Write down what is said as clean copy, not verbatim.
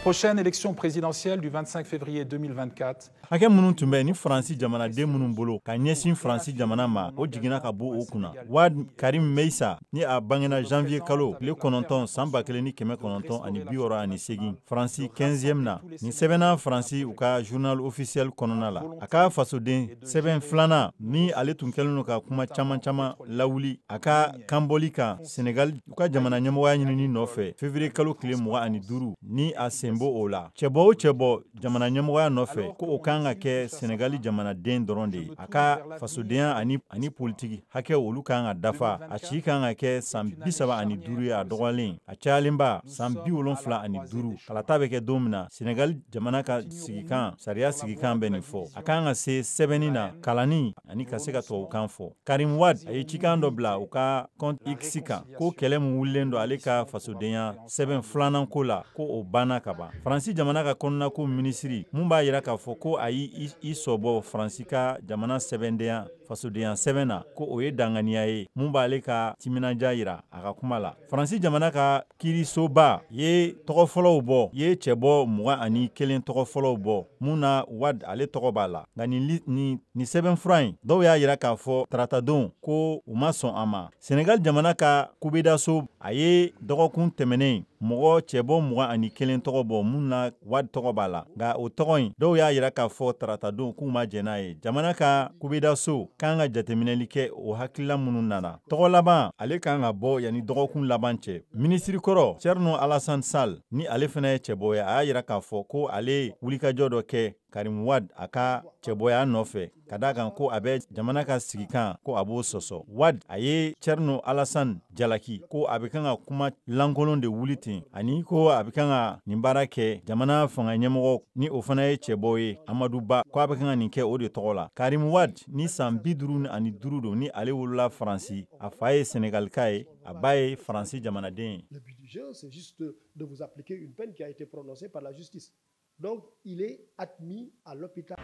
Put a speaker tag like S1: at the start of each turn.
S1: prochaine élection présidentielle du 25 février 2024.
S2: Hakɛ minnu tun bɛ ni Faransi jamanaden minnu bolo ka ɲɛsin Faransi jamana ma o jiginna ka bɔ o kunna. Wad Karim Meissa ni a bangena janvier kalo tile 9 san 1968 Faransi 15e na ni sɛbɛnna Faransi u ka journal officiel kɔnɔna la. A ka fasoden sɛbɛn filanan ni ale tun kɛlen don ka kuma caman lawuli a ka kanbɔli kan Senegal u ka jamana ɲɛmɔgɔya ɲinini nɔfɛ février kalo tile 25 ni a senbo o la. Cɛbɔ o cɛbɔ jamana ɲɛmɔgɔya nɔfɛ ko o kan ka kɛ Senegali jamanaden dɔrɔn de ye. A ka fasodenya ani politiki hakɛ olu kan ka dafa. A ci kan ka kɛ san 35 ye a dɔgɔyalen. A cayalenba san 75. Kalata bɛ kɛ don min na Senegali jamana ka sigikan sariya sigikan bɛ nin fɔ. A kan ka se sɛbɛnni na kalanni ani ka se ka tubabukan fɔ. Karim Wad a ye cikan dɔ bila u ka compte X kan ko kɛlɛ min wulilen don ale ka fasodenya sɛbɛn filanan ko la ko o banna ka ban. Faransi jamana ka kɔnɔnako minisiri mun b'a yira k'a fɔ ko a y'i sɔbɔ Faransi ka jamana sɛbɛndenya fasodenya sɛbɛn na ko o ye danganiya ye mun b'ale ka timinanja yira a ka kuma la. Faransi jamana ka kiirisoba ye tɔgɔ fɔlɔw bɔ ye cɛbɔ 21 tɔgɔ fɔlɔw bɔ mun na Wad ale tɔgɔ b'a la. Nka ni sɛbɛn fura in dɔw y'a yira k'a fɔ taratadenw ko u ma sɔn a ma. Senegal jamana ka kubedaso a ye dɔgɔkun tɛmɛnen mɔgɔ cɛbɔ 21 tɔgɔ bɔ mun na Wad tɔgɔ b'a la. Nka o tɔgɔ in dɔw y'a yira k'a fɔ taratadenw k'u ma jɛn n'a ye. Jamana ka kubedaso kan ka jateminɛli kɛ o hakilila minnu nana. Tɔgɔ laban ale kan ka bɔ yanni dɔgɔkun laban cɛ. Minisiri kɔrɔ Thierno Alassane Sall ni ale fana ye cɛbɔ ye a y'a yira k'a fɔ ko ale wulikajɔ dɔ kɛ Karim Wad a ka cɛbɔya nɔfɛ ka da kan ko a bɛ jamana ka sigikan ko a b'o sɔsɔ. Wad a ye Thierno Alassane jalaki ko a bɛ kan ka kuma lankolon de wuli ten ani ko a bɛ kan ka nin baara kɛ jamana fanga ɲɛmɔgɔ ni o fana ye cɛbɔ ye Amadou Ba ko a bɛ kan ka nin kɛ o de tɔgɔ la. Karim Wad ni san 55 don ni ale wolola Faransi a fa ye Senegalika ye a ba ye Faransi jamanaden ye.
S3: Le but du jeu, c'est juste de vous appliquer une peine qui a été prononcée par la justice. Donc, il est admis à l'hôpital.